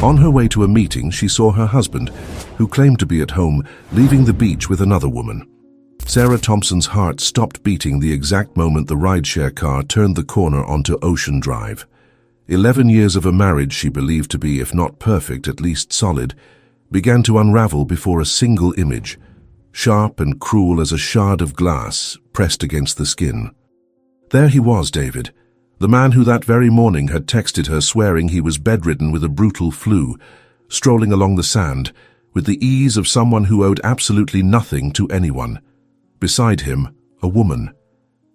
On her way to a meeting, she saw her husband, who claimed to be at home, leaving the beach with another woman. Sarah Thompson's heart stopped beating the exact moment the rideshare car turned the corner onto Ocean Drive. 11 years of a marriage she believed to be, if not perfect, at least solid, began to unravel before a single image, sharp and cruel as a shard of glass pressed against the skin. There he was, David, the man who that very morning had texted her swearing he was bedridden with a brutal flu, strolling along the sand with the ease of someone who owed absolutely nothing to anyone. Beside him, a woman,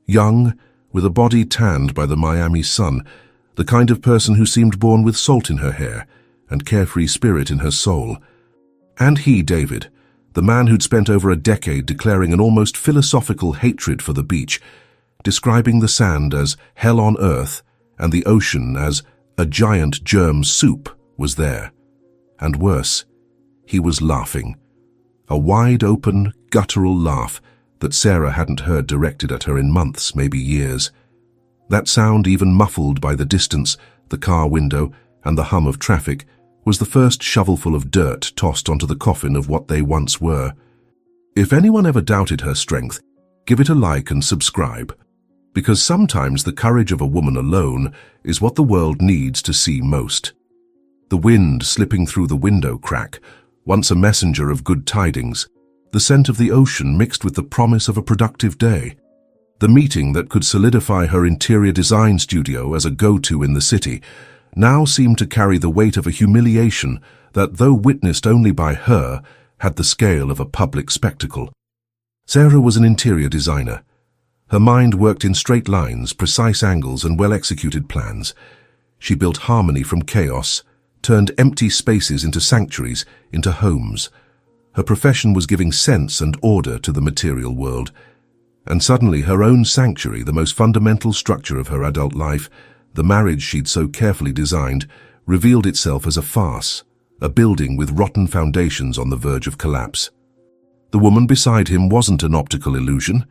young, with a body tanned by the Miami sun, the kind of person who seemed born with salt in her hair and carefree spirit in her soul. And he, David, the man who'd spent over a decade declaring an almost philosophical hatred for the beach, describing the sand as hell on earth and the ocean as a giant germ soup, was there. And worse, he was laughing. A wide-open, guttural laugh that Sarah hadn't heard directed at her in months, maybe years. That sound, even muffled by the distance, the car window, and the hum of traffic, was the first shovelful of dirt tossed onto the coffin of what they once were. If anyone ever doubted her strength, give it a like and subscribe, because sometimes the courage of a woman alone is what the world needs to see most. The wind slipping through the window crack, once a messenger of good tidings, the scent of the ocean mixed with the promise of a productive day. The meeting that could solidify her interior design studio as a go-to in the city now seemed to carry the weight of a humiliation that, though witnessed only by her, had the scale of a public spectacle. Sarah was an interior designer. Her mind worked in straight lines, precise angles, and well-executed plans. She built harmony from chaos, turned empty spaces into sanctuaries, into homes. Her profession was giving sense and order to the material world. And suddenly her own sanctuary, the most fundamental structure of her adult life, the marriage she'd so carefully designed, revealed itself as a farce, a building with rotten foundations on the verge of collapse. The woman beside him wasn't an optical illusion.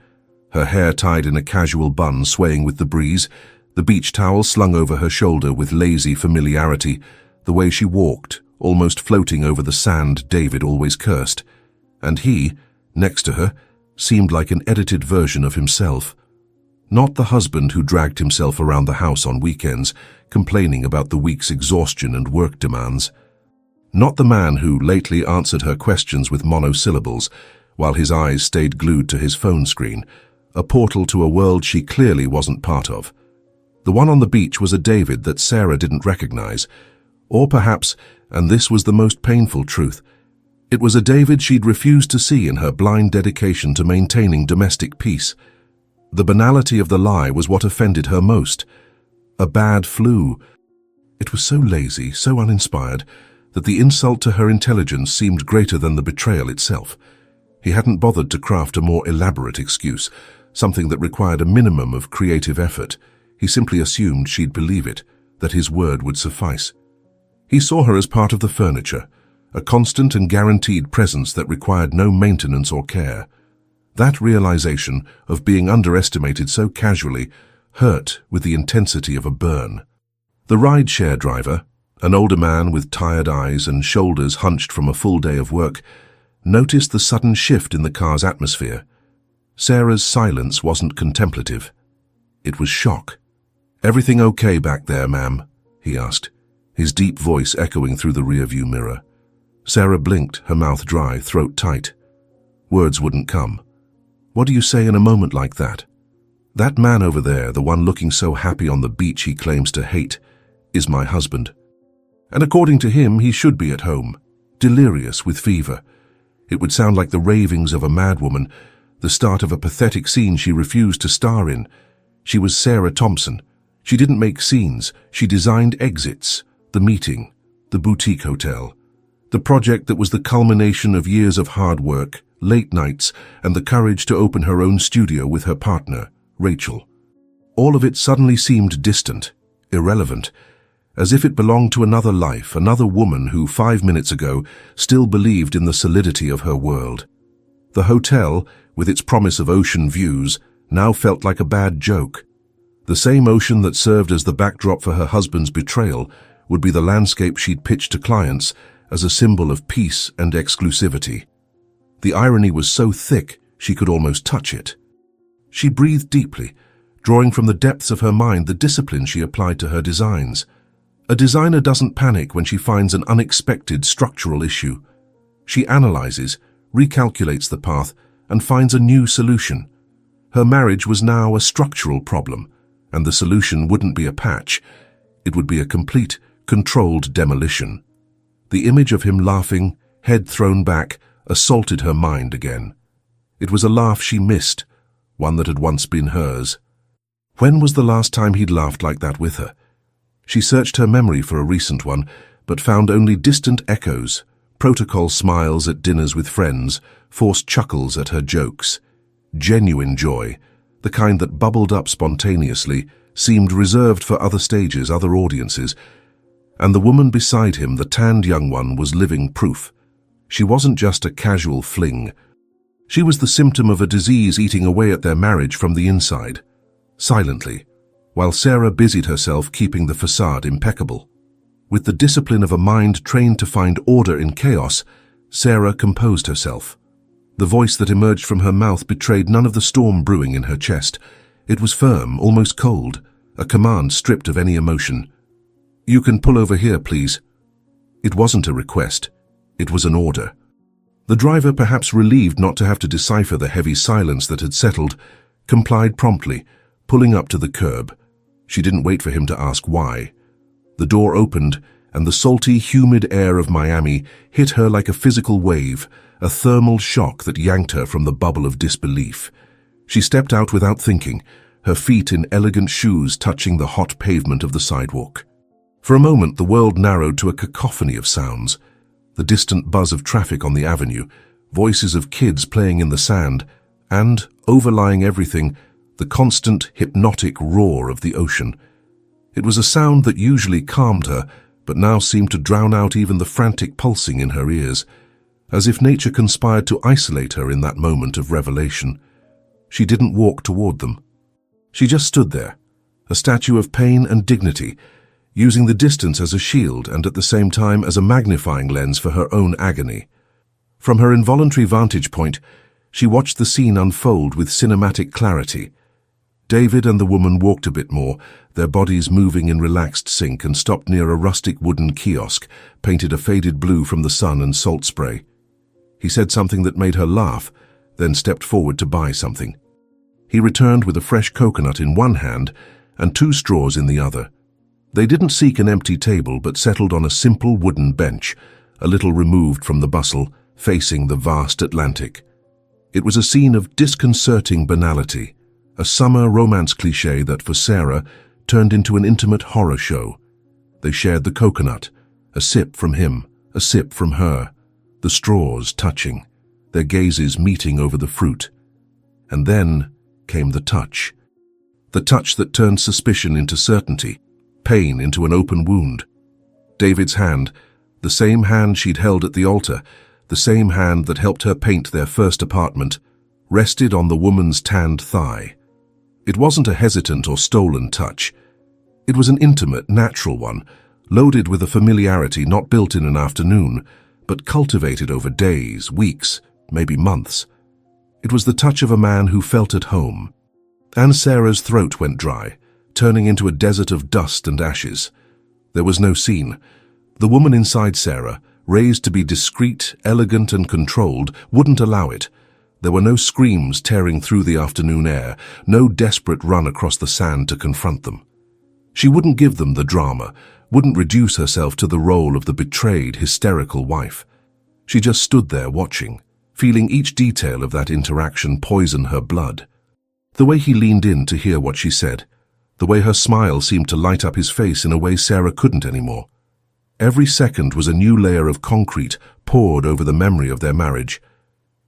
Her hair tied in a casual bun swaying with the breeze, the beach towel slung over her shoulder with lazy familiarity, the way she walked, almost floating over the sand David always cursed. And he, next to her, seemed like an edited version of himself. Not the husband who dragged himself around the house on weekends, complaining about the week's exhaustion and work demands. Not the man who lately answered her questions with monosyllables, while his eyes stayed glued to his phone screen, a portal to a world she clearly wasn't part of. The one on the beach was a David that Sarah didn't recognize, or perhaps, and this was the most painful truth, it was a David she'd refused to see in her blind dedication to maintaining domestic peace. The banality of the lie was what offended her most. A bad flu. It was so lazy, so uninspired, that the insult to her intelligence seemed greater than the betrayal itself. He hadn't bothered to craft a more elaborate excuse, something that required a minimum of creative effort. He simply assumed she'd believe it, that his word would suffice. He saw her as part of the furniture, a constant and guaranteed presence that required no maintenance or care. That realization of being underestimated so casually hurt with the intensity of a burn. The ride-share driver, an older man with tired eyes and shoulders hunched from a full day of work, noticed the sudden shift in the car's atmosphere. Sarah's silence wasn't contemplative. It was shock. "Everything okay back there, ma'am?" he asked, his deep voice echoing through the rearview mirror. Sarah blinked, her mouth dry, throat tight. Words wouldn't come. What do you say in a moment like that? That man over there, the one looking so happy on the beach he claims to hate, is my husband. And according to him, he should be at home, delirious with fever. It would sound like the ravings of a madwoman, the start of a pathetic scene she refused to star in. She was Sarah Thompson. She didn't make scenes, she designed exits, the meeting, the boutique hotel. The project that was the culmination of years of hard work, late nights, and the courage to open her own studio with her partner, Rachel. All of it suddenly seemed distant, irrelevant, as if it belonged to another life, another woman who 5 minutes ago still believed in the solidity of her world. The hotel, with its promise of ocean views, now felt like a bad joke. The same ocean that served as the backdrop for her husband's betrayal would be the landscape she'd pitched to clients as a symbol of peace and exclusivity. The irony was so thick she could almost touch it. She breathed deeply, drawing from the depths of her mind the discipline she applied to her designs. A designer doesn't panic when she finds an unexpected structural issue. She analyzes, recalculates the path, and finds a new solution. Her marriage was now a structural problem, and the solution wouldn't be a patch. It would be a complete, controlled demolition. The image of him laughing, head thrown back, assaulted her mind again. It was a laugh she missed, one that had once been hers. When was the last time he'd laughed like that with her? She searched her memory for a recent one, but found only distant echoes, protocol smiles at dinners with friends, forced chuckles at her jokes. Genuine joy, the kind that bubbled up spontaneously, seemed reserved for other stages, other audiences. And the woman beside him, the tanned young one, was living proof. She wasn't just a casual fling. She was the symptom of a disease eating away at their marriage from the inside, silently, while Sarah busied herself keeping the facade impeccable. With the discipline of a mind trained to find order in chaos, Sarah composed herself. The voice that emerged from her mouth betrayed none of the storm brewing in her chest. It was firm, almost cold, a command stripped of any emotion. "You can pull over here, please." It wasn't a request. It was an order. The driver, perhaps relieved not to have to decipher the heavy silence that had settled, complied promptly, pulling up to the curb. She didn't wait for him to ask why. The door opened, and the salty, humid air of Miami hit her like a physical wave, a thermal shock that yanked her from the bubble of disbelief. She stepped out without thinking, her feet in elegant shoes touching the hot pavement of the sidewalk. For a moment, the world narrowed to a cacophony of sounds. The distant buzz of traffic on the avenue, voices of kids playing in the sand, and, overlying everything, the constant, hypnotic roar of the ocean. It was a sound that usually calmed her, but now seemed to drown out even the frantic pulsing in her ears, as if nature conspired to isolate her in that moment of revelation. She didn't walk toward them. She just stood there, a statue of pain and dignity, using the distance as a shield and at the same time as a magnifying lens for her own agony. From her involuntary vantage point, she watched the scene unfold with cinematic clarity. David and the woman walked a bit more, their bodies moving in relaxed sync, and stopped near a rustic wooden kiosk, painted a faded blue from the sun and salt spray. He said something that made her laugh, then stepped forward to buy something. He returned with a fresh coconut in one hand and 2 straws in the other. They didn't seek an empty table, but settled on a simple wooden bench, a little removed from the bustle, facing the vast Atlantic. It was a scene of disconcerting banality, a summer romance cliché that, for Sarah, turned into an intimate horror show. They shared the coconut, a sip from him, a sip from her, the straws touching, their gazes meeting over the fruit. And then came the touch that turned suspicion into certainty, pain into an open wound. David's hand, the same hand she'd held at the altar, the same hand that helped her paint their first apartment, rested on the woman's tanned thigh. It wasn't a hesitant or stolen touch. It was an intimate, natural one, loaded with a familiarity not built in an afternoon, but cultivated over days, weeks, maybe months. It was the touch of a man who felt at home. And Sarah's throat went dry, turning into a desert of dust and ashes. There was no scene. The woman inside Sarah, raised to be discreet, elegant, and controlled, wouldn't allow it. There were no screams tearing through the afternoon air, no desperate run across the sand to confront them. She wouldn't give them the drama, wouldn't reduce herself to the role of the betrayed, hysterical wife. She just stood there watching, feeling each detail of that interaction poison her blood. The way he leaned in to hear what she said, the way her smile seemed to light up his face in a way Sarah couldn't anymore. Every second was a new layer of concrete poured over the memory of their marriage.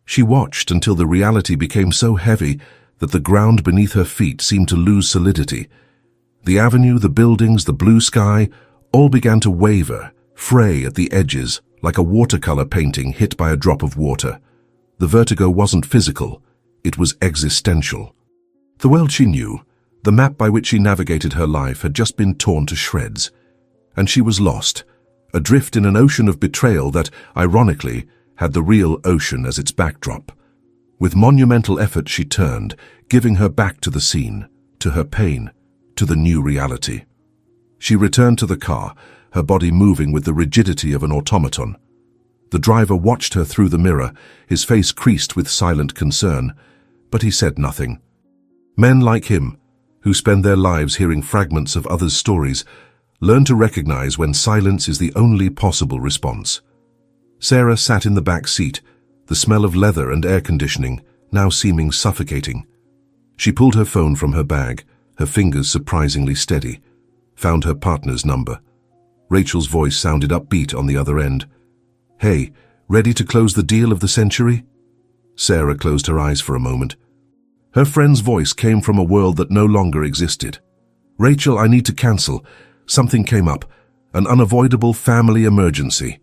She watched until the reality became so heavy that the ground beneath her feet seemed to lose solidity. The avenue, the buildings, the blue sky, all began to waver, fray at the edges, like a watercolor painting hit by a drop of water. The vertigo wasn't physical, it was existential. The world she knew, the map by which she navigated her life, had just been torn to shreds. And she was lost, adrift in an ocean of betrayal that, ironically, had the real ocean as its backdrop. With monumental effort she turned, giving her back to the scene, to her pain, to the new reality. She returned to the car, her body moving with the rigidity of an automaton. The driver watched her through the mirror, his face creased with silent concern, but he said nothing. Men like him, who spend their lives hearing fragments of others' stories, learn to recognize when silence is the only possible response. Sarah sat in the back seat, the smell of leather and air conditioning now seeming suffocating. She pulled her phone from her bag, her fingers surprisingly steady, found her partner's number. Rachel's voice sounded upbeat on the other end. "Hey, ready to close the deal of the century?" Sarah closed her eyes for a moment. Her friend's voice came from a world that no longer existed. "Rachel, I need to cancel. Something came up, an unavoidable family emergency."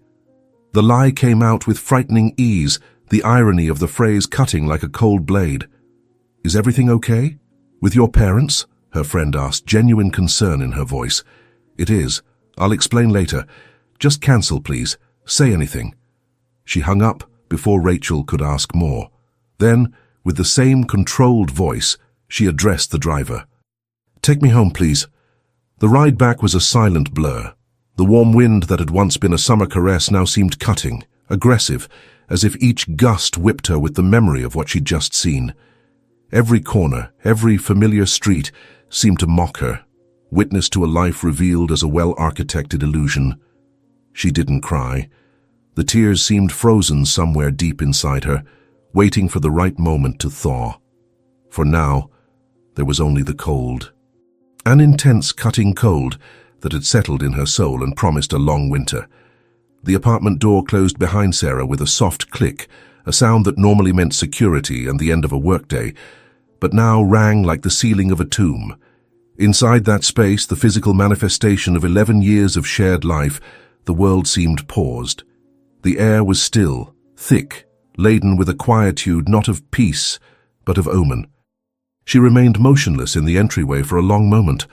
The lie came out with frightening ease, the irony of the phrase cutting like a cold blade. "Is everything okay? With your parents?" her friend asked, genuine concern in her voice. "It is. I'll explain later. Just cancel, please. Say anything." She hung up before Rachel could ask more. Then, with the same controlled voice, she addressed the driver. "Take me home, please." The ride back was a silent blur. The warm wind that had once been a summer caress now seemed cutting, aggressive, as if each gust whipped her with the memory of what she'd just seen. Every corner, every familiar street seemed to mock her, witness to a life revealed as a well-architected illusion. She didn't cry. The tears seemed frozen somewhere deep inside her, waiting for the right moment to thaw. For now, there was only the cold. An intense, cutting cold that had settled in her soul and promised a long winter. The apartment door closed behind Sarah with a soft click, a sound that normally meant security and the end of a workday, but now rang like the ceiling of a tomb. Inside that space, the physical manifestation of 11 years of shared life, the world seemed paused. The air was still, thick, laden with a quietude not of peace, but of omen. She remained motionless in the entryway for a long moment,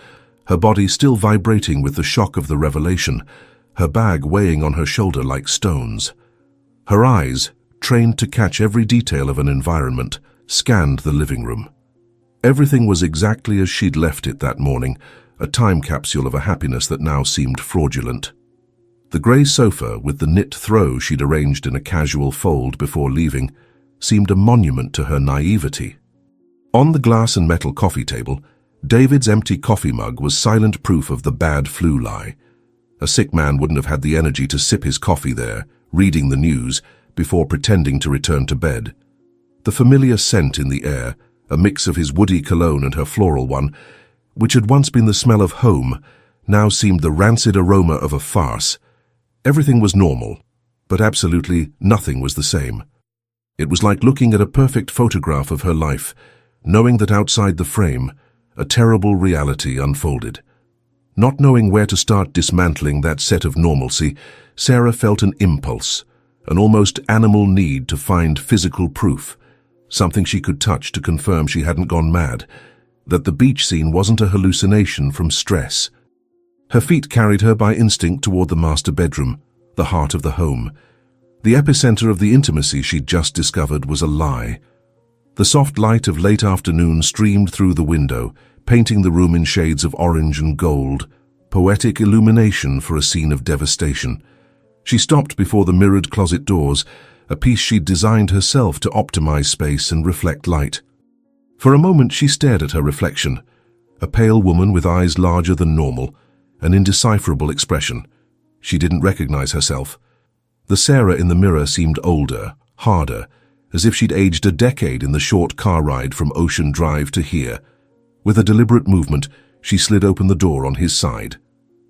her body still vibrating with the shock of the revelation, her bag weighing on her shoulder like stones. Her eyes, trained to catch every detail of an environment, scanned the living room. Everything was exactly as she'd left it that morning, a time capsule of a happiness that now seemed fraudulent. The grey sofa, with the knit throw she'd arranged in a casual fold before leaving, seemed a monument to her naivety. On the glass and metal coffee table, David's empty coffee mug was silent proof of the bad flu lie. A sick man wouldn't have had the energy to sip his coffee there, reading the news, before pretending to return to bed. The familiar scent in the air, a mix of his woody cologne and her floral one, which had once been the smell of home, now seemed the rancid aroma of a farce. Everything was normal, but absolutely nothing was the same. It was like looking at a perfect photograph of her life, knowing that outside the frame, a terrible reality unfolded. Not knowing where to start dismantling that set of normalcy, Sarah felt an impulse, an almost animal need to find physical proof, something she could touch to confirm she hadn't gone mad, that the beach scene wasn't a hallucination from stress. Her feet carried her by instinct toward the master bedroom, the heart of the home. The epicenter of the intimacy she'd just discovered was a lie. The soft light of late afternoon streamed through the window, painting the room in shades of orange and gold, poetic illumination for a scene of devastation. She stopped before the mirrored closet doors, a piece she'd designed herself to optimize space and reflect light. For a moment she stared at her reflection, a pale woman with eyes larger than normal, an indecipherable expression. She didn't recognize herself. The Sarah in the mirror seemed older, harder, as if she'd aged a decade in the short car ride from Ocean Drive to here. With a deliberate movement, she slid open the door on his side.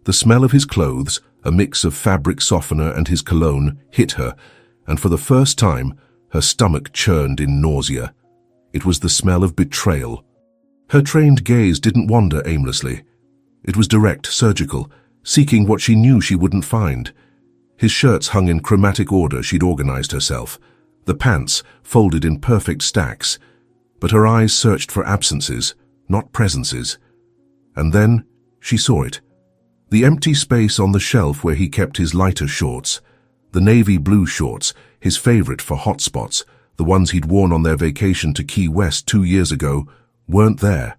The smell of his clothes, a mix of fabric softener and his cologne, hit her, and for the first time, her stomach churned in nausea. It was the smell of betrayal. Her trained gaze didn't wander aimlessly. It was direct, surgical, seeking what she knew she wouldn't find. His shirts hung in chromatic order she'd organized herself, the pants folded in perfect stacks, but her eyes searched for absences, not presences. And then she saw it. The empty space on the shelf where he kept his lighter shorts, the navy blue shorts, his favorite for hot spots, the ones he'd worn on their vacation to Key West 2 years ago, weren't there.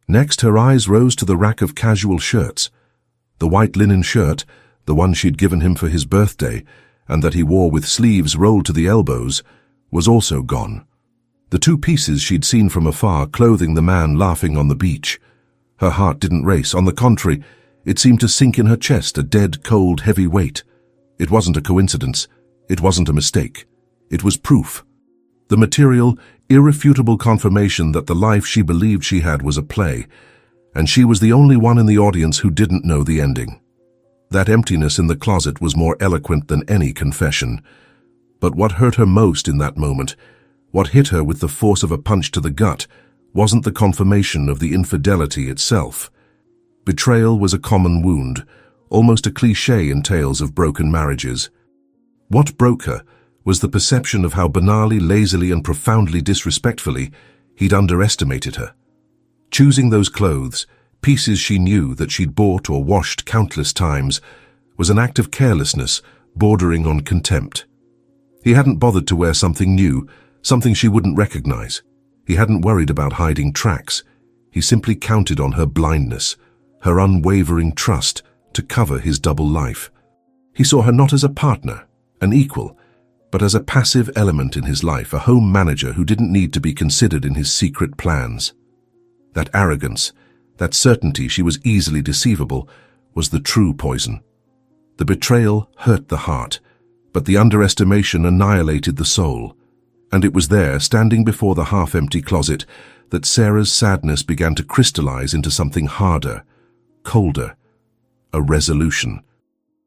Next, her eyes rose to the rack of casual shirts. The white linen shirt, the one she'd given him for his birthday, and that he wore with sleeves rolled to the elbows, was also gone. The 2 pieces she'd seen from afar clothing the man laughing on the beach. Her heart didn't race. On the contrary, it seemed to sink in her chest, a dead, cold, heavy weight. It wasn't a coincidence. It wasn't a mistake. It was proof. The material, irrefutable confirmation that the life she believed she had was a play, and she was the only one in the audience who didn't know the ending. That emptiness in the closet was more eloquent than any confession. But what hurt her most in that moment, what hit her with the force of a punch to the gut, wasn't the confirmation of the infidelity itself. Betrayal was a common wound, almost a cliché in tales of broken marriages. What broke her was the perception of how banally, lazily, and profoundly disrespectfully he'd underestimated her. Choosing those clothes, pieces she knew that she'd bought or washed countless times, was an act of carelessness bordering on contempt. He hadn't bothered to wear something new, something she wouldn't recognize. He hadn't worried about hiding tracks. He simply counted on her blindness, her unwavering trust to cover his double life. He saw her not as a partner, an equal, but as a passive element in his life, a home manager who didn't need to be considered in his secret plans. That arrogance, that certainty she was easily deceivable, was the true poison. The betrayal hurt the heart, but the underestimation annihilated the soul. And it was there, standing before the half-empty closet, that Sarah's sadness began to crystallize into something harder, colder, a resolution.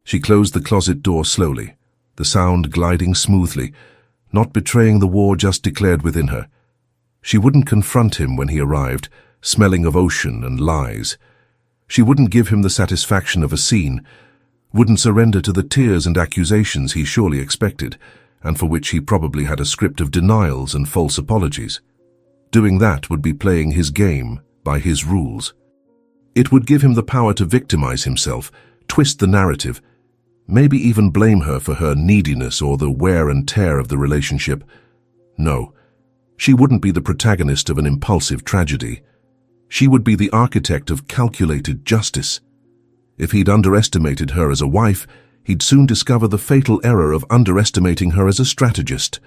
She closed the closet door slowly, the sound gliding smoothly, not betraying the war just declared within her. She wouldn't confront him when he arrived, smelling of ocean and lies. She wouldn't give him the satisfaction of a scene, wouldn't surrender to the tears and accusations he surely expected, and for which he probably had a script of denials and false apologies. Doing that would be playing his game by his rules. It would give him the power to victimize himself, twist the narrative, maybe even blame her for her neediness or the wear and tear of the relationship. No, she wouldn't be the protagonist of an impulsive tragedy. She would be the architect of calculated justice. If he'd underestimated her as a wife, he'd soon discover the fatal error of underestimating her as a strategist.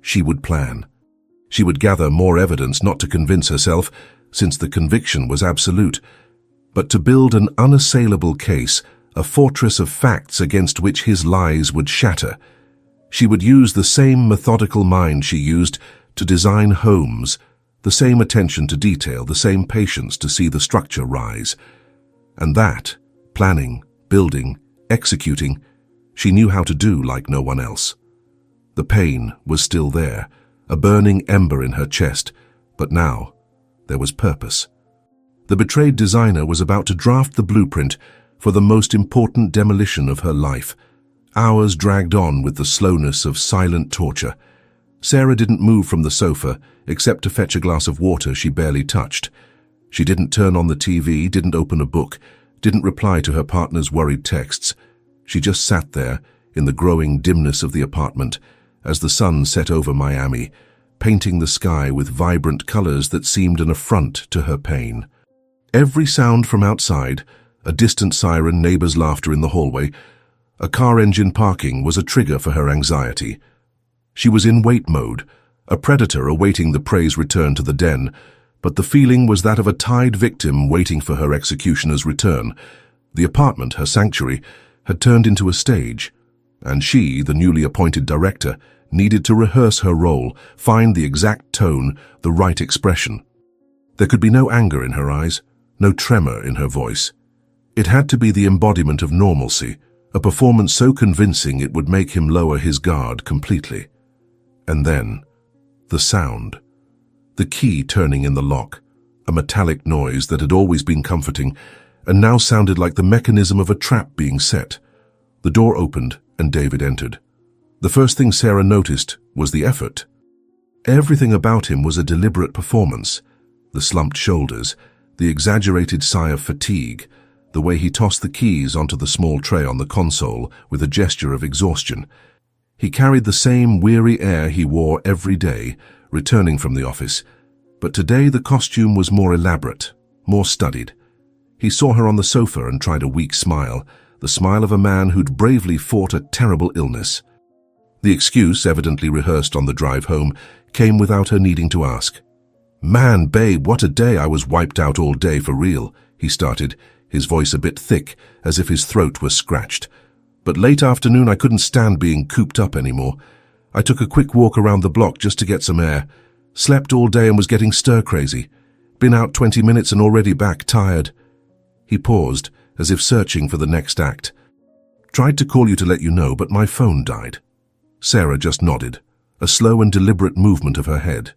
She would plan. She would gather more evidence, not to convince herself, since the conviction was absolute, but to build an unassailable case, a fortress of facts against which his lies would shatter. She would use the same methodical mind she used to design homes, the same attention to detail, the same patience to see the structure rise. And that, planning, building, executing, she knew how to do like no one else. The pain was still there, a burning ember in her chest, but now there was purpose. The betrayed designer was about to draft the blueprint for the most important demolition of her life. Hours dragged on with the slowness of silent torture. Sarah didn't move from the sofa, except to fetch a glass of water she barely touched. She didn't turn on the TV, didn't open a book, didn't reply to her partner's worried texts. She just sat there, in the growing dimness of the apartment, as the sun set over Miami, painting the sky with vibrant colors that seemed an affront to her pain. Every sound from outside, a distant siren, neighbors' laughter in the hallway, a car engine parking, was a trigger for her anxiety. She was in wait mode, a predator awaiting the prey's return to the den, but the feeling was that of a tied victim waiting for her executioner's return. The apartment, her sanctuary, had turned into a stage, and she, the newly appointed director, needed to rehearse her role, find the exact tone, the right expression. There could be no anger in her eyes, no tremor in her voice. It had to be the embodiment of normalcy, a performance so convincing it would make him lower his guard completely. And then, the sound. The key turning in the lock, a metallic noise that had always been comforting, and now sounded like the mechanism of a trap being set. The door opened, and David entered. The first thing Sarah noticed was the effort. Everything about him was a deliberate performance. The slumped shoulders, the exaggerated sigh of fatigue, the way he tossed the keys onto the small tray on the console with a gesture of exhaustion. He carried the same weary air he wore every day, returning from the office, but today the costume was more elaborate, more studied. He saw her on the sofa and tried a weak smile, the smile of a man who'd bravely fought a terrible illness. The excuse, evidently rehearsed on the drive home, came without her needing to ask. "Man, babe, what a day. I was wiped out all day for real," he started, his voice a bit thick, as if his throat was scratched. "But late afternoon I couldn't stand being cooped up anymore. I took a quick walk around the block just to get some air. Slept all day and was getting stir-crazy. Been out 20 minutes and already back tired." He paused, as if searching for the next act. "Tried to call you to let you know, but my phone died." Sarah just nodded, a slow and deliberate movement of her head.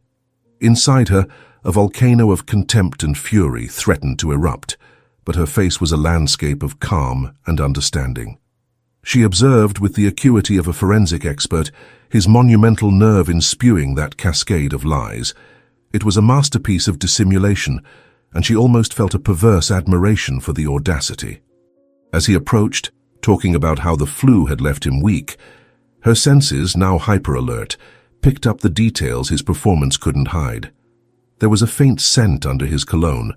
Inside her, a volcano of contempt and fury threatened to erupt, but her face was a landscape of calm and understanding. She observed with the acuity of a forensic expert his monumental nerve in spewing that cascade of lies. It was a masterpiece of dissimulation, and she almost felt a perverse admiration for the audacity. As he approached, talking about how the flu had left him weak, her senses, now hyper-alert, picked up the details his performance couldn't hide. There was a faint scent under his cologne,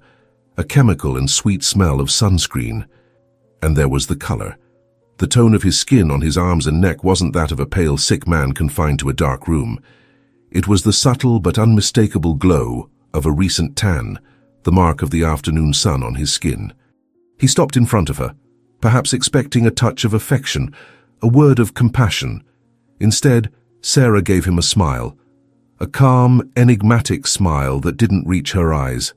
a chemical and sweet smell of sunscreen. And there was the color. The tone of his skin on his arms and neck wasn't that of a pale, sick man confined to a dark room. It was the subtle but unmistakable glow of a recent tan, the mark of the afternoon sun on his skin. He stopped in front of her, perhaps expecting a touch of affection, a word of compassion. Instead, Sarah gave him a smile, a calm, enigmatic smile that didn't reach her eyes.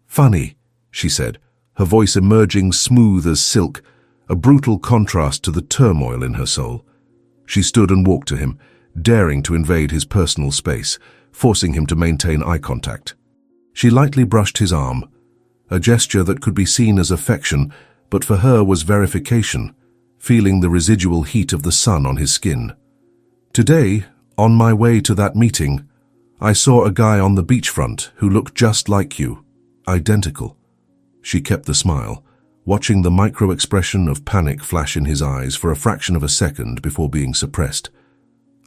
"Funny," she said, her voice emerging smooth as silk, a brutal contrast to the turmoil in her soul. She stood and walked to him, daring to invade his personal space, forcing him to maintain eye contact. She lightly brushed his arm, a gesture that could be seen as affection, but for her was verification, feeling the residual heat of the sun on his skin. "Today, on my way to that meeting, I saw a guy on the beachfront who looked just like you, identical." She kept the smile, watching the micro-expression of panic flash in his eyes for a fraction of a second before being suppressed.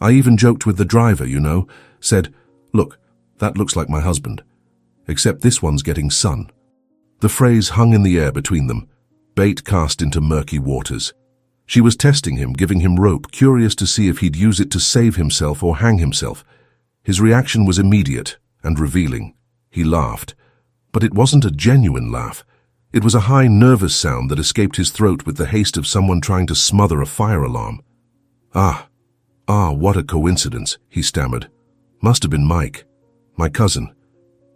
"I even joked with the driver, you know, said, 'Look, that looks like my husband. Except this one's getting sun.'" The phrase hung in the air between them, bait cast into murky waters. She was testing him, giving him rope, curious to see if he'd use it to save himself or hang himself. His reaction was immediate and revealing. He laughed. But it wasn't a genuine laugh. It was a high, nervous sound that escaped his throat with the haste of someone trying to smother a fire alarm. Ah, what a coincidence," he stammered. "Must have been Mike, my cousin.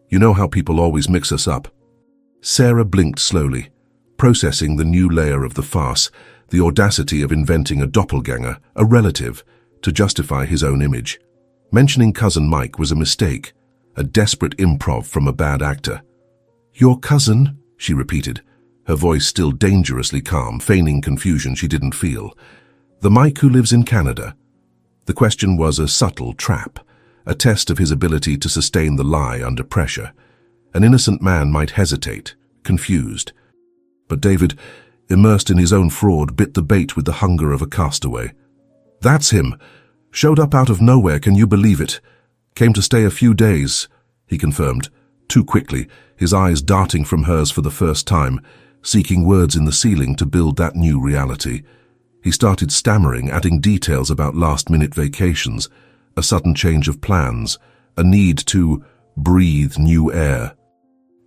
You know how people always mix us up." Sarah blinked slowly, processing the new layer of the farce, the audacity of inventing a doppelganger, a relative, to justify his own image. Mentioning cousin Mike was a mistake, a desperate improv from a bad actor. "Your cousin?" she repeated, her voice still dangerously calm, feigning confusion she didn't feel. "The Mike who lives in Canada." The question was a subtle trap, a test of his ability to sustain the lie under pressure. An innocent man might hesitate, confused. But David, immersed in his own fraud, bit the bait with the hunger of a castaway. "That's him. Showed up out of nowhere, can you believe it? Came to stay a few days," he confirmed, too quickly, his eyes darting from hers for the first time, seeking words in the ceiling to build that new reality. He started stammering, adding details about last-minute vacations, a sudden change of plans, a need to breathe new air.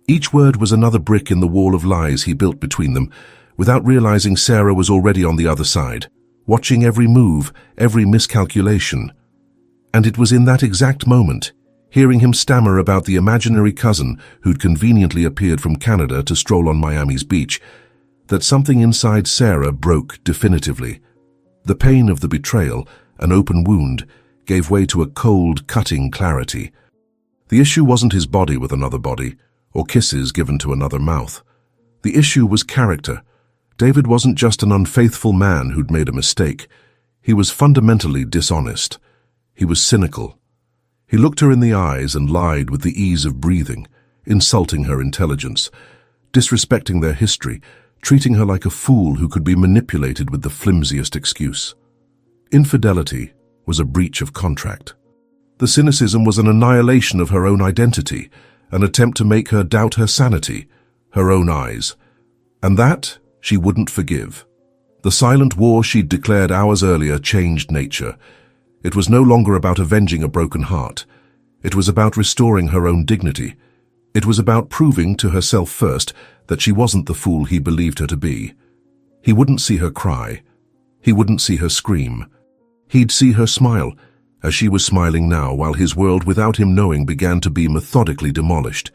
Each word was another brick in the wall of lies he built between them. Without realizing, Sarah was already on the other side, watching every move, every miscalculation. And it was in that exact moment, hearing him stammer about the imaginary cousin who'd conveniently appeared from Canada to stroll on Miami's beach, that something inside Sarah broke definitively. The pain of the betrayal, an open wound, gave way to a cold, cutting clarity. The issue wasn't his body with another body, or kisses given to another mouth. The issue was character. David wasn't just an unfaithful man who'd made a mistake. He was fundamentally dishonest. He was cynical. He looked her in the eyes and lied with the ease of breathing, insulting her intelligence, disrespecting their history, treating her like a fool who could be manipulated with the flimsiest excuse. Infidelity was a breach of contract. The cynicism was an annihilation of her own identity, an attempt to make her doubt her sanity, her own eyes. And that she wouldn't forgive. The silent war she'd declared hours earlier changed nature. It was no longer about avenging a broken heart. It was about restoring her own dignity. It was about proving to herself first that she wasn't the fool he believed her to be. He wouldn't see her cry. He wouldn't see her scream. He'd see her smile, as she was smiling now, while his world, without him knowing, began to be methodically demolished.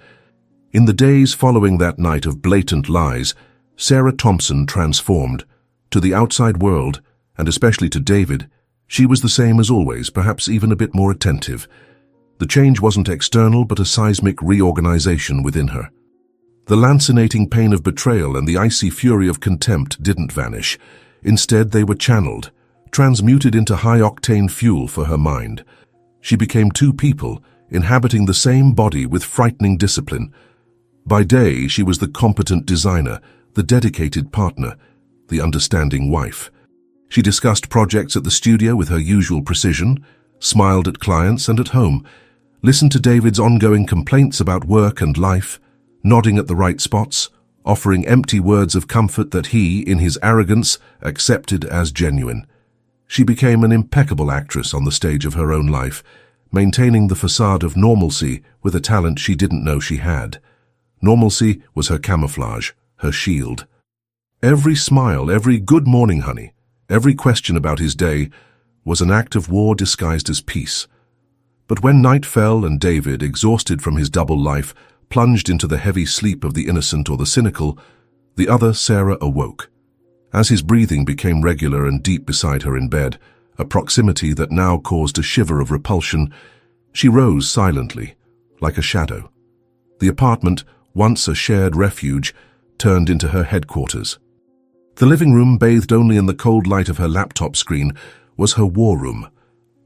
In the days following that night of blatant lies, Sarah Thompson transformed. To the outside world, and especially to David, she was the same as always, perhaps even a bit more attentive. The change wasn't external, but a seismic reorganization within her. The lancinating pain of betrayal and the icy fury of contempt didn't vanish. Instead, they were channeled, transmuted into high-octane fuel for her mind. She became two people, inhabiting the same body with frightening discipline. By day, she was the competent designer, the dedicated partner, the understanding wife. She discussed projects at the studio with her usual precision, smiled at clients and at home, listened to David's ongoing complaints about work and life, nodding at the right spots, offering empty words of comfort that he, in his arrogance, accepted as genuine. She became an impeccable actress on the stage of her own life, maintaining the facade of normalcy with a talent she didn't know she had. Normalcy was her camouflage, her shield. Every smile, every "good morning, honey," every question about his day was an act of war disguised as peace. But when night fell and David, exhausted from his double life, plunged into the heavy sleep of the innocent or the cynical, the other Sarah awoke. As his breathing became regular and deep beside her in bed, a proximity that now caused a shiver of repulsion, she rose silently, like a shadow. The apartment, once a shared refuge, turned into her headquarters. The living room, bathed only in the cold light of her laptop screen, was her war room.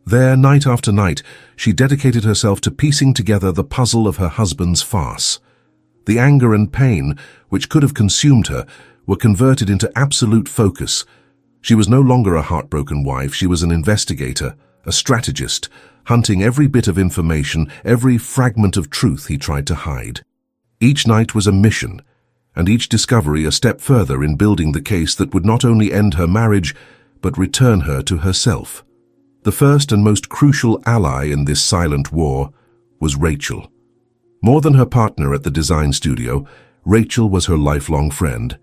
There, night after night, she dedicated herself to piecing together the puzzle of her husband's farce. The anger and pain, which could have consumed her, were converted into absolute focus. She was no longer a heartbroken wife, she was an investigator, a strategist, hunting every bit of information, every fragment of truth he tried to hide. Each night was a mission, and each discovery a step further in building the case that would not only end her marriage, but return her to herself. The first and most crucial ally in this silent war was Rachel. More than her partner at the design studio, Rachel was her lifelong friend,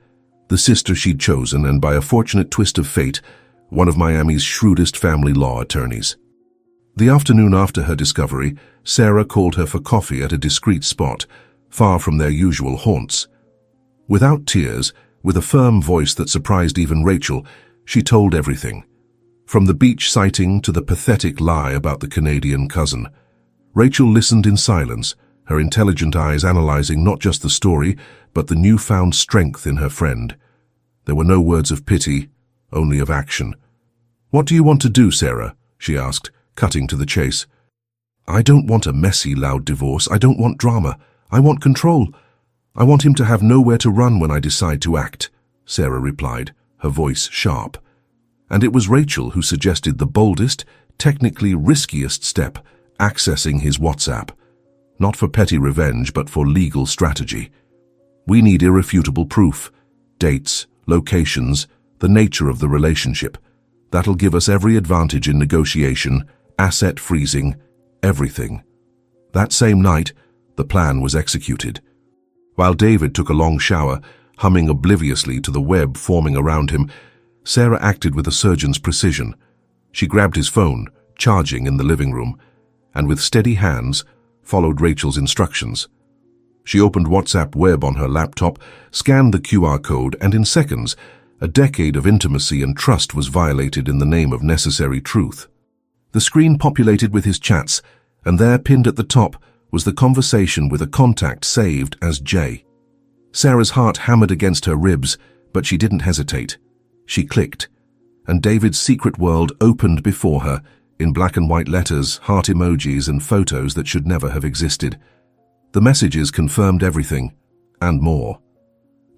the sister she'd chosen, and by a fortunate twist of fate, one of Miami's shrewdest family law attorneys. The afternoon after her discovery, Sarah called her for coffee at a discreet spot, far from their usual haunts. Without tears, with a firm voice that surprised even Rachel, she told everything. From the beach sighting to the pathetic lie about the Canadian cousin. Rachel listened in silence, her intelligent eyes analyzing not just the story, but the newfound strength in her friend. There were no words of pity, only of action. "What do you want to do, Sarah?" she asked, cutting to the chase. "I don't want a messy, loud divorce. I don't want drama. I want control. I want him to have nowhere to run when I decide to act," Sarah replied, her voice sharp. And it was Rachel who suggested the boldest, technically riskiest step, accessing his WhatsApp. Not for petty revenge, but for legal strategy. "We need irrefutable proof. Dates, locations, the nature of the relationship. That'll give us every advantage in negotiation, asset freezing, everything." That same night, the plan was executed. While David took a long shower, humming obliviously to the web forming around him, Sarah acted with a surgeon's precision. She grabbed his phone, charging in the living room, and with steady hands, followed Rachel's instructions. She opened WhatsApp web on her laptop, scanned the QR code, and in seconds, a decade of intimacy and trust was violated in the name of necessary truth. The screen populated with his chats, and there, pinned at the top, was the conversation with a contact saved as J. Sarah's heart hammered against her ribs, but she didn't hesitate. She clicked, and David's secret world opened before her, in black and white letters, heart emojis, and photos that should never have existed. The messages confirmed everything, and more.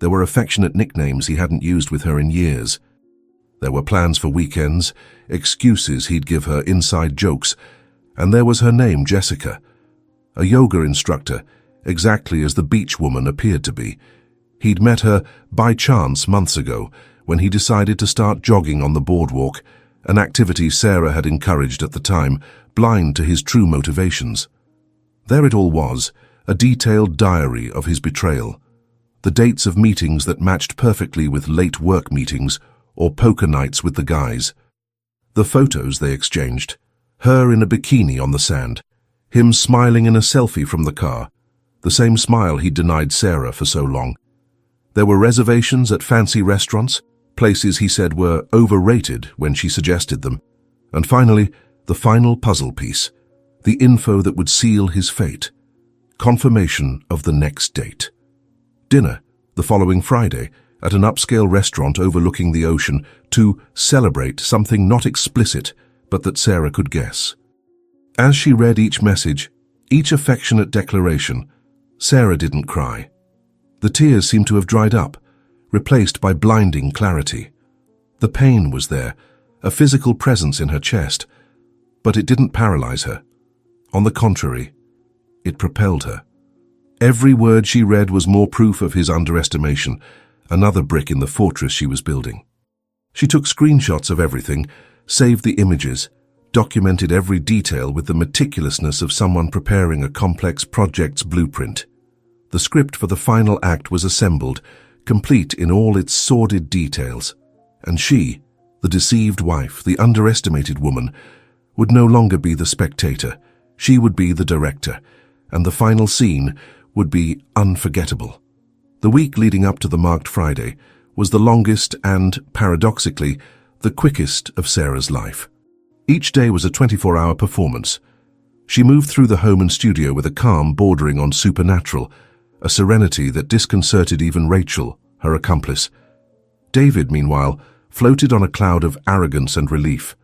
There were affectionate nicknames he hadn't used with her in years. There were plans for weekends, excuses he'd give her, inside jokes, and there was her name, Jessica, a yoga instructor, exactly as the beach woman appeared to be. He'd met her by chance months ago when he decided to start jogging on the boardwalk, an activity Sarah had encouraged at the time, blind to his true motivations. There it all was, a detailed diary of his betrayal. The dates of meetings that matched perfectly with late work meetings or poker nights with the guys. The photos they exchanged, her in a bikini on the sand, him smiling in a selfie from the car, the same smile he'd denied Sarah for so long. There were reservations at fancy restaurants, places he said were overrated when she suggested them. And finally, the final puzzle piece, the info that would seal his fate. Confirmation of the next date. Dinner, the following Friday, at an upscale restaurant overlooking the ocean to celebrate something not explicit, but that Sarah could guess. As she read each message, each affectionate declaration, Sarah didn't cry. The tears seemed to have dried up, replaced by blinding clarity. The pain was there, a physical presence in her chest, but it didn't paralyze her. On the contrary, it propelled her. Every word she read was more proof of his underestimation, another brick in the fortress she was building. She took screenshots of everything, saved the images, documented every detail with the meticulousness of someone preparing a complex project's blueprint. The script for the final act was assembled, complete in all its sordid details, and she, the deceived wife, the underestimated woman, would no longer be the spectator. She would be the director, and the final scene would be unforgettable. The week leading up to the marked Friday was the longest and, paradoxically, the quickest of Sarah's life. Each day was a 24-hour performance. She moved through the home and studio with a calm bordering on supernatural, a serenity that disconcerted even Rachel, her accomplice. David, meanwhile, floated on a cloud of arrogance and relief.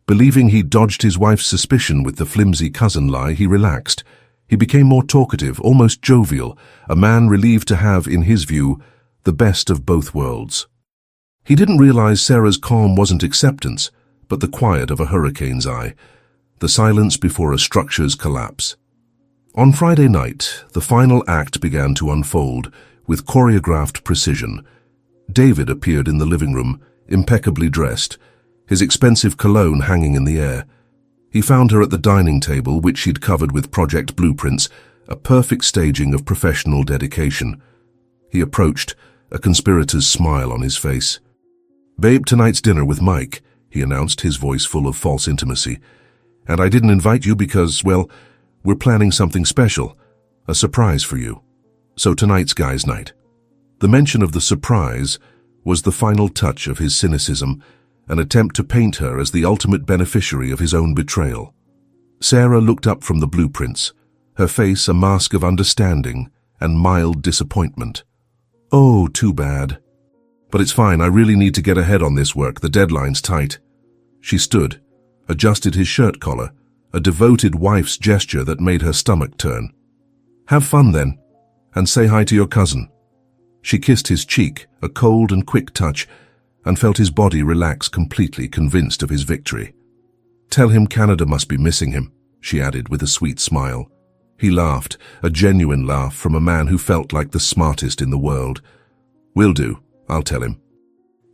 Believing he'd dodged his wife's suspicion with the flimsy cousin lie, he relaxed. He became more talkative, almost jovial, a man relieved to have, in his view, the best of both worlds. He didn't realize Sarah's calm wasn't acceptance, but the quiet of a hurricane's eye, the silence before a structure's collapse. On Friday night, the final act began to unfold with choreographed precision. David appeared in the living room, impeccably dressed, his expensive cologne hanging in the air. He found her at the dining table, which she'd covered with project blueprints, a perfect staging of professional dedication. He approached, a conspirator's smile on his face. "Babe, tonight's dinner with Mike," he announced, his voice full of false intimacy. "And I didn't invite you because, well, we're planning something special, a surprise for you. So tonight's guys' night." The mention of the surprise was the final touch of his cynicism, an attempt to paint her as the ultimate beneficiary of his own betrayal. Sarah looked up from the blueprints, her face a mask of understanding and mild disappointment. "Oh, too bad. But it's fine, I really need to get ahead on this work, the deadline's tight." She stood, adjusted his shirt collar, a devoted wife's gesture that made her stomach turn. "Have fun then, and say hi to your cousin." She kissed his cheek, a cold and quick touch, and felt his body relax completely, convinced of his victory. "Tell him Canada must be missing him," she added with a sweet smile. He laughed, a genuine laugh from a man who felt like the smartest in the world. "Will do, I'll tell him."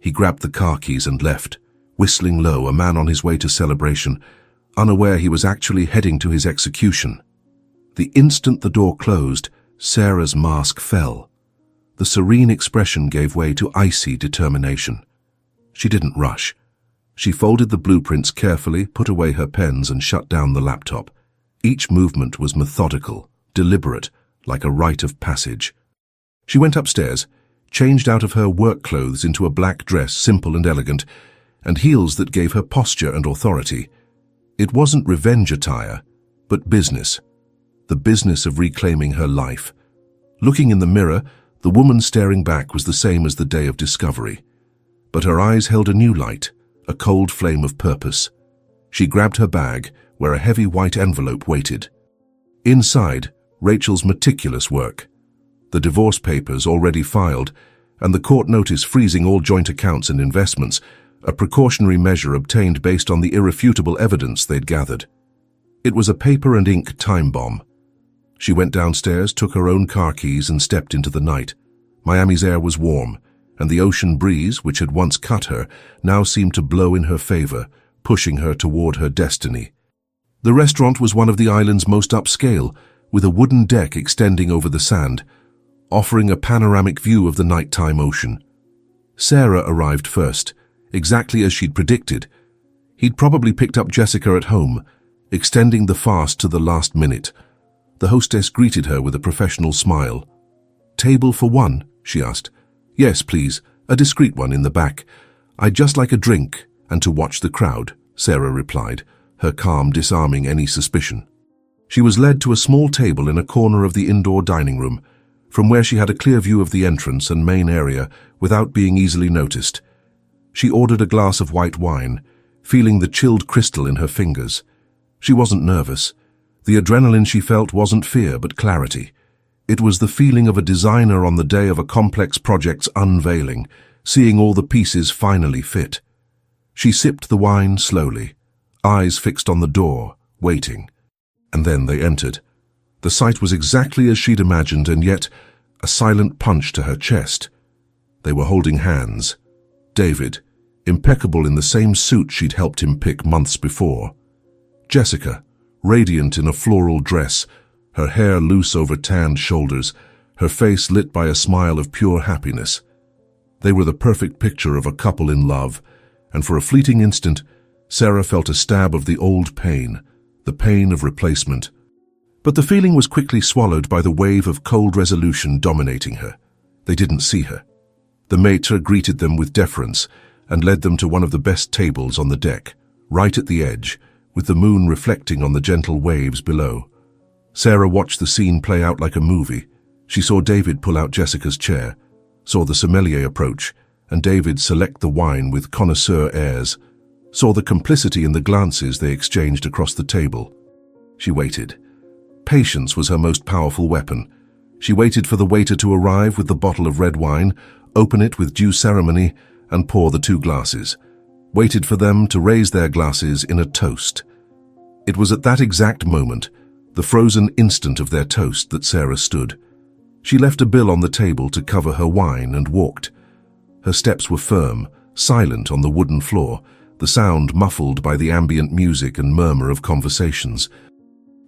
He grabbed the car keys and left, whistling low, a man on his way to celebration, unaware he was actually heading to his execution. The instant the door closed, Sarah's mask fell. The serene expression gave way to icy determination. She didn't rush. She folded the blueprints carefully, put away her pens, and shut down the laptop. Each movement was methodical, deliberate, like a rite of passage. She went upstairs, changed out of her work clothes into a black dress, simple and elegant, and heels that gave her posture and authority. It wasn't revenge attire, but business. The business of reclaiming her life. Looking in the mirror, the woman staring back was the same as the day of discovery. But her eyes held a new light, a cold flame of purpose. She grabbed her bag, where a heavy white envelope waited. Inside, Rachel's meticulous work. The divorce papers already filed, and the court notice freezing all joint accounts and investments, a precautionary measure obtained based on the irrefutable evidence they'd gathered. It was a paper and ink time bomb. She went downstairs, took her own car keys, and stepped into the night. Miami's air was warm, and the ocean breeze, which had once cut her, now seemed to blow in her favor, pushing her toward her destiny. The restaurant was one of the island's most upscale, with a wooden deck extending over the sand, offering a panoramic view of the nighttime ocean. Sarah arrived first, exactly as she'd predicted. He'd probably picked up Jessica at home, extending the fast to the last minute. The hostess greeted her with a professional smile. "Table for one?" she asked. "Yes, please. A discreet one in the back. I'd just like a drink and to watch the crowd," Sarah replied, her calm disarming any suspicion. She was led to a small table in a corner of the indoor dining room, from where she had a clear view of the entrance and main area without being easily noticed. She ordered a glass of white wine, feeling the chilled crystal in her fingers. She wasn't nervous. The adrenaline she felt wasn't fear but clarity. It was the feeling of a designer on the day of a complex project's unveiling, seeing all the pieces finally fit. She sipped the wine slowly, eyes fixed on the door, waiting. And then they entered. The sight was exactly as she'd imagined, and yet a silent punch to her chest. They were holding hands. David, impeccable in the same suit she'd helped him pick months before. Jessica, radiant in a floral dress, her hair loose over tanned shoulders, her face lit by a smile of pure happiness. They were the perfect picture of a couple in love, and for a fleeting instant, Sarah felt a stab of the old pain, the pain of replacement. But the feeling was quickly swallowed by the wave of cold resolution dominating her. They didn't see her. The maître greeted them with deference and led them to one of the best tables on the deck, right at the edge, with the moon reflecting on the gentle waves below. Sarah watched the scene play out like a movie. She saw David pull out Jessica's chair, saw the sommelier approach, and David select the wine with connoisseur airs, saw the complicity in the glances they exchanged across the table. She waited. Patience was her most powerful weapon. She waited for the waiter to arrive with the bottle of red wine, open it with due ceremony, and pour the two glasses. Waited for them to raise their glasses in a toast. It was at that exact moment, the frozen instant of their toast, that Sarah stood. She left a bill on the table to cover her wine and walked. Her steps were firm, silent on the wooden floor, the sound muffled by the ambient music and murmur of conversations.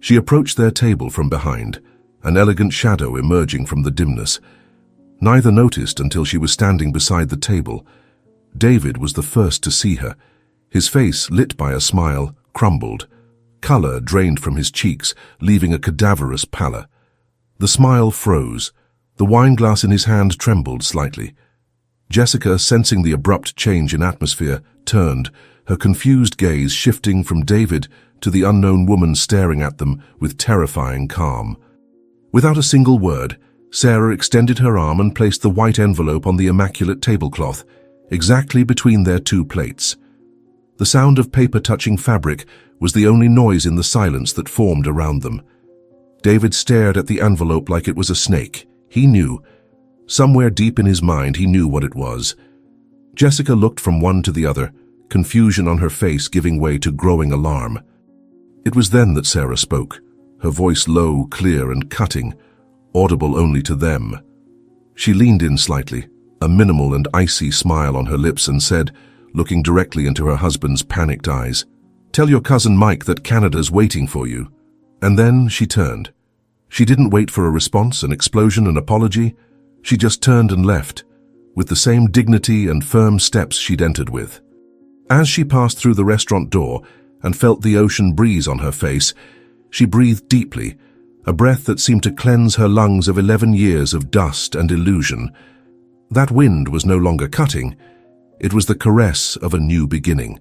She approached their table from behind, an elegant shadow emerging from the dimness. Neither noticed until she was standing beside the table. David was the first to see her. His face, lit by a smile, crumbled. Color drained from his cheeks, leaving a cadaverous pallor. The smile froze. The wineglass in his hand trembled slightly. Jessica, sensing the abrupt change in atmosphere, turned, her confused gaze shifting from David to the unknown woman staring at them with terrifying calm. Without a single word, Sarah extended her arm and placed the white envelope on the immaculate tablecloth, exactly between their two plates. The sound of paper touching fabric was the only noise in the silence that formed around them. David stared at the envelope like it was a snake. He knew. Somewhere deep in his mind, he knew what it was. Jessica looked from one to the other, confusion on her face giving way to growing alarm. It was then that Sarah spoke, her voice low, clear, and cutting, audible only to them. She leaned in slightly, a minimal and icy smile on her lips, and said, looking directly into her husband's panicked eyes, "Tell your cousin Mike that Canada's waiting for you." And then she turned. She didn't wait for a response, an explosion, an apology. She just turned and left, with the same dignity and firm steps she'd entered with. As she passed through the restaurant door and felt the ocean breeze on her face, she breathed deeply, a breath that seemed to cleanse her lungs of 11 years of dust and illusion. That wind was no longer cutting. It was the caress of a new beginning.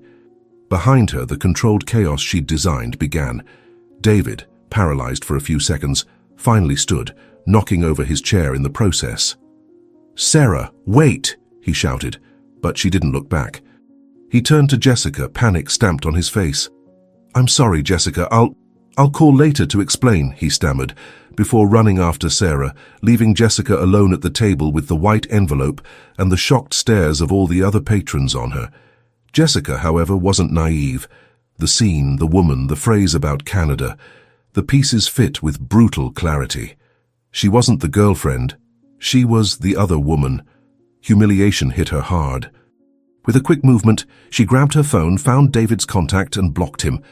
Behind her, the controlled chaos she'd designed began. David, paralyzed for a few seconds, finally stood, knocking over his chair in the process. "Sarah, wait!" he shouted, but she didn't look back. He turned to Jessica, panic stamped on his face. "I'm sorry, Jessica, I'll call later to explain," he stammered, before running after Sarah, leaving Jessica alone at the table with the white envelope and the shocked stares of all the other patrons on her. Jessica, however, wasn't naive. The scene, the woman, the phrase about Canada, the pieces fit with brutal clarity. She wasn't the girlfriend. She was the other woman. Humiliation hit her hard. With a quick movement, she grabbed her phone, found David's contact and blocked him.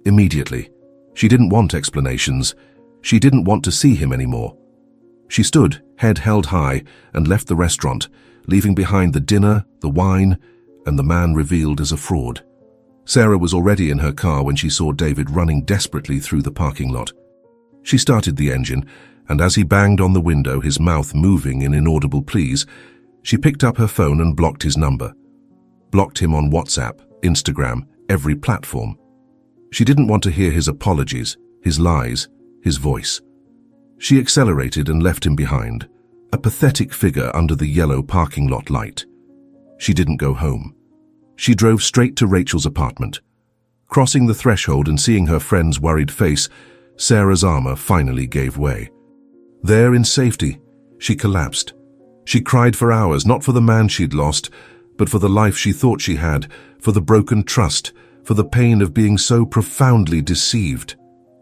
Immediately. She didn't want explanations. She didn't want to see him anymore. She stood, head held high, and left the restaurant, leaving behind the dinner, the wine, and the man revealed as a fraud. Sarah was already in her car when she saw David running desperately through the parking lot. She started the engine, and as he banged on the window, his mouth moving in inaudible pleas, she picked up her phone and blocked his number. Blocked him on WhatsApp, Instagram, every platform. She didn't want to hear his apologies, his lies, his voice. She accelerated and left him behind, a pathetic figure under the yellow parking lot light. She didn't go home. She drove straight to Rachel's apartment. Crossing the threshold and seeing her friend's worried face, Sarah's armor finally gave way. There in safety, she collapsed. She cried for hours, not for the man she'd lost, but for the life she thought she had, for the broken trust, for the pain of being so profoundly deceived.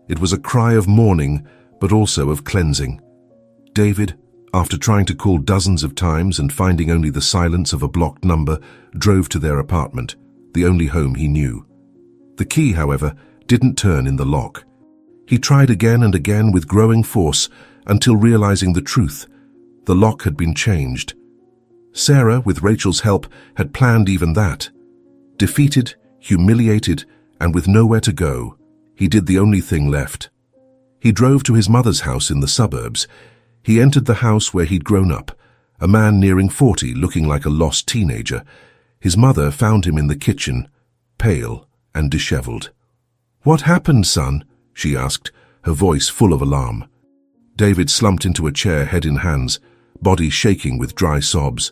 It was a cry of mourning, but also of cleansing. David, after trying to call dozens of times and finding only the silence of a blocked number, drove to their apartment, the only home he knew. The key, however, didn't turn in the lock. He tried again and again with growing force until realizing the truth. The lock had been changed. Sarah, with Rachel's help, had planned even that. Defeated, humiliated, and with nowhere to go, he did the only thing left. He drove to his mother's house in the suburbs. He entered the house where he'd grown up, a man nearing 40, looking like a lost teenager. His mother found him in the kitchen, pale and disheveled. "What happened, son?" she asked, her voice full of alarm. David slumped into a chair, head in hands, body shaking with dry sobs.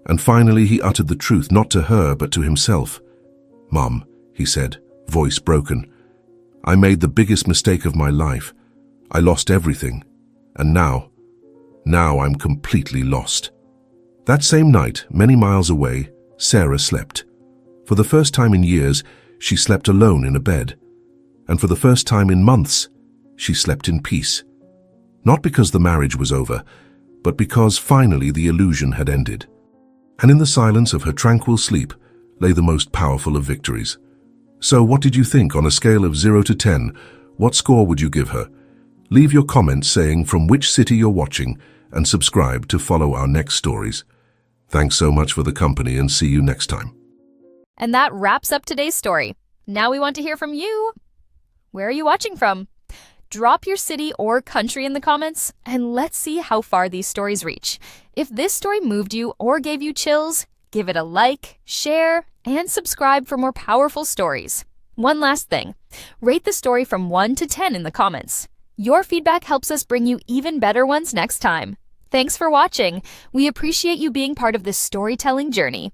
And finally he uttered the truth, not to her, but to himself. "Mom," he said, voice broken, "I made the biggest mistake of my life. I lost everything. And now I'm completely lost." That same night, many miles away, Sarah slept. For the first time in years, she slept alone in a bed. And for the first time in months, she slept in peace. Not because the marriage was over, but because finally the illusion had ended. And in the silence of her tranquil sleep lay the most powerful of victories. So what did you think? On a scale of 0 to 10, what score would you give her? Leave your comments saying from which city you're watching and subscribe to follow our next stories. Thanks so much for the company and see you next time. And that wraps up today's story. Now we want to hear from you. Where are you watching from? Drop your city or country in the comments, and let's see how far these stories reach. If this story moved you or gave you chills, give it a like, share, and subscribe for more powerful stories. One last thing, rate the story from 1 to 10 in the comments. Your feedback helps us bring you even better ones next time. Thanks for watching. We appreciate you being part of this storytelling journey.